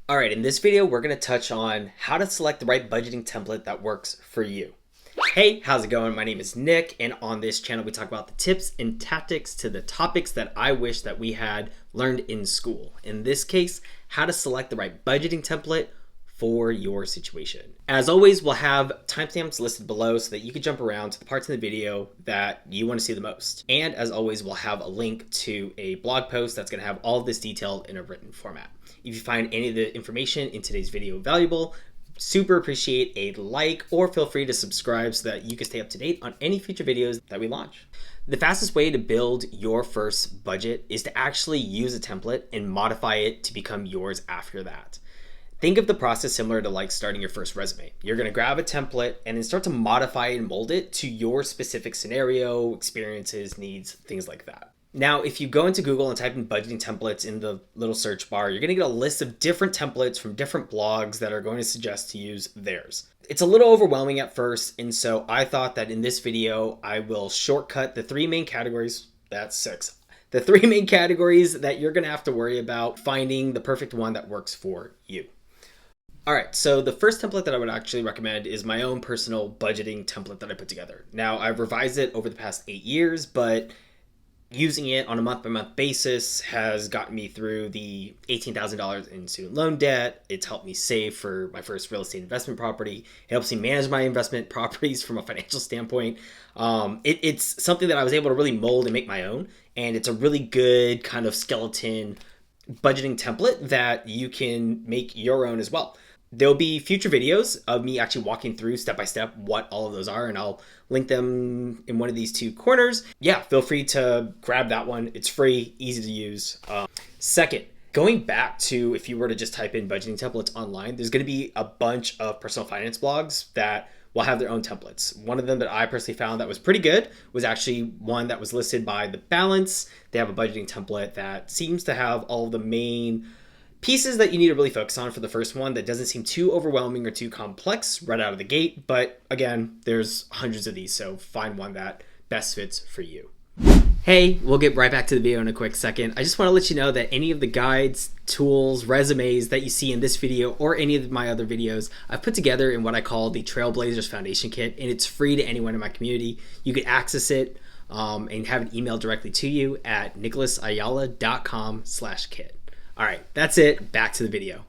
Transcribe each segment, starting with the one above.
All right, in this video, we're gonna touch on how to select the right budgeting template that works for you. Hey, how's it going? My name is Nick, and on this channel, we talk about the tips and tactics to the topics that I wish that we had learned in school. In this case, how to select the right budgeting template for your situation. As always, we'll have timestamps listed below so that you can jump around to the parts of the video that you want to see the most. And as always, we'll have a link to a blog post that's going to have all of this detailed in a written format. If you find any of the information in today's video valuable, super appreciate a like, or feel free to subscribe so that you can stay up to date on any future videos that we launch. The fastest way to build your first budget is to actually use a template and modify it to become yours after that. Think of the process similar to like starting your first resume. You're going to grab a template and then start to modify and mold it to your specific scenario, experiences, needs, things like that. Now, if you go into Google and type in budgeting templates in the little search bar, you're going to get a list of different templates from different blogs that are going to suggest to use theirs. It's a little overwhelming at first, and so I thought that in this video, I will shortcut the three main categories. That's six. The three main categories that you're going to have to worry about finding the perfect one that works for you. All right, so the first template that I would actually recommend is my own personal budgeting template that I put together. Now, I've revised it over the past 8 years, but using it on a month-by-month basis has gotten me through the $18,000 in student loan debt. It's helped me save for my first real estate investment property. It helps me manage my investment properties from a financial standpoint. It's something that I was able to really mold and make my own, and it's a really good kind of skeleton budgeting template that you can make your own as well. There'll be future videos of me actually walking through step by step what all of those are, and I'll link them in one of these two corners. Yeah, feel free to grab that one. It's free, easy to use. Second, going back to if you were to just type in budgeting templates online, there's going to be a bunch of personal finance blogs that will have their own templates. One of them that I personally found that was pretty good was actually one that was listed by The Balance. They have a budgeting template that seems to have all of the main pieces that you need to really focus on for the first one that doesn't seem too overwhelming or too complex right out of the gate. But again, there's hundreds of these, so find one that best fits for you. Hey, we'll get right back to the video in a quick second. I just want to let you know that any of the guides, tools, resumes that you see in this video or any of my other videos, I've put together in what I call the Trailblazers Foundation Kit, and it's free to anyone in my community. You can access it and have it emailed directly to you at nicholasayala.com/kit. All right, that's it. Back to the video.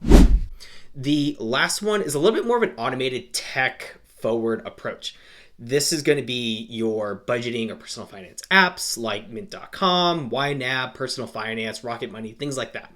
The last one is a little bit more of an automated tech forward approach. This is going to be your budgeting or personal finance apps like mint.com, YNAB, personal finance, Rocket Money, things like that.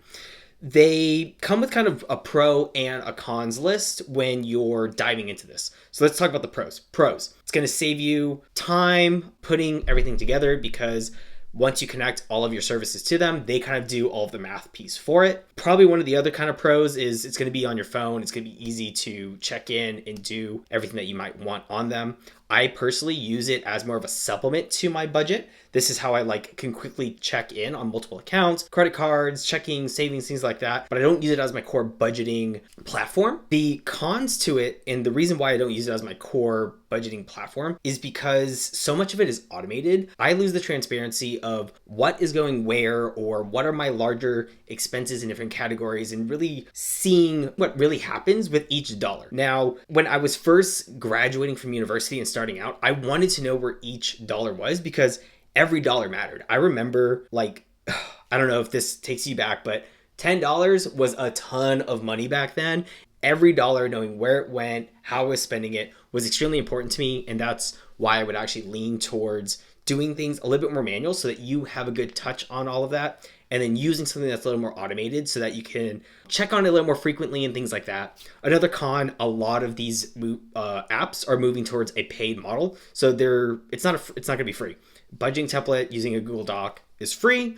They come with kind of a pro and a cons list when you're diving into this. So let's talk about the pros. Pros, it's going to save you time putting everything together because once you connect all of your services to them, they kind of do all of the math piece for it. Probably one of the other kind of pros is it's going to be on your phone. It's going to be easy to check in and do everything that you might want on them. I personally use it as more of a supplement to my budget. This is how I can quickly check in on multiple accounts, credit cards, checking, savings, things like that. But I don't use it as my core budgeting platform. The cons to it, and the reason why I don't use it as my core budgeting platform, is because so much of it is automated. I lose the transparency of what is going where or what are my larger expenses in different categories and really seeing what really happens with each dollar. Now, when I was first graduating from university and starting out, I wanted to know where each dollar was because every dollar mattered. I remember I don't know if this takes you back, but $10 was a ton of money back then. Every dollar, knowing where it went, how I was spending it, was extremely important to me. And that's why I would actually lean towards doing things a little bit more manual so that you have a good touch on all of that. And then using something that's a little more automated so that you can check on it a little more frequently and things like that. Another con, a lot of these apps are moving towards a paid model. So it's not going to be free. Budgeting template using a Google Doc is free.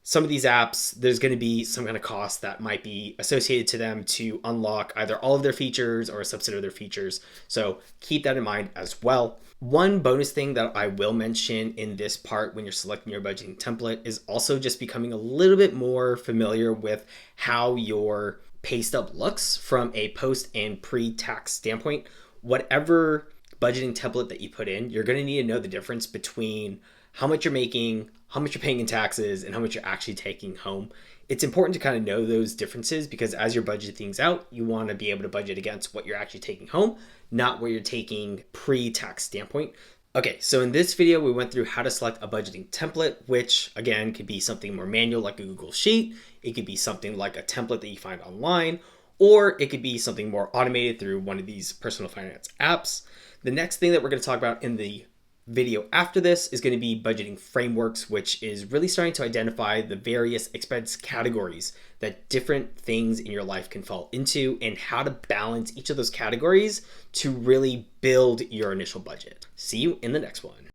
Some of these apps, there's going to be some kind of cost that might be associated to them to unlock either all of their features or a subset of their features. So keep that in mind as well. One bonus thing that I will mention in this part when you're selecting your budgeting template is also just becoming a little bit more familiar with how your pay stub looks from a post and pre-tax standpoint. Whatever budgeting template that you put in, you're going to need to know the difference between how much you're making, how much you're paying in taxes, and how much you're actually taking home. It's important to kind of know those differences because as you're budgeting things out, you want to be able to budget against what you're actually taking home, not what you're taking pre-tax standpoint. Okay, so in this video, we went through how to select a budgeting template, which again could be something more manual like a Google Sheet. It could be something like a template that you find online, or it could be something more automated through one of these personal finance apps. The next thing that we're going to talk about in the video after this is going to be budgeting frameworks, which is really starting to identify the various expense categories that different things in your life can fall into and how to balance each of those categories to really build your initial budget. See you in the next one.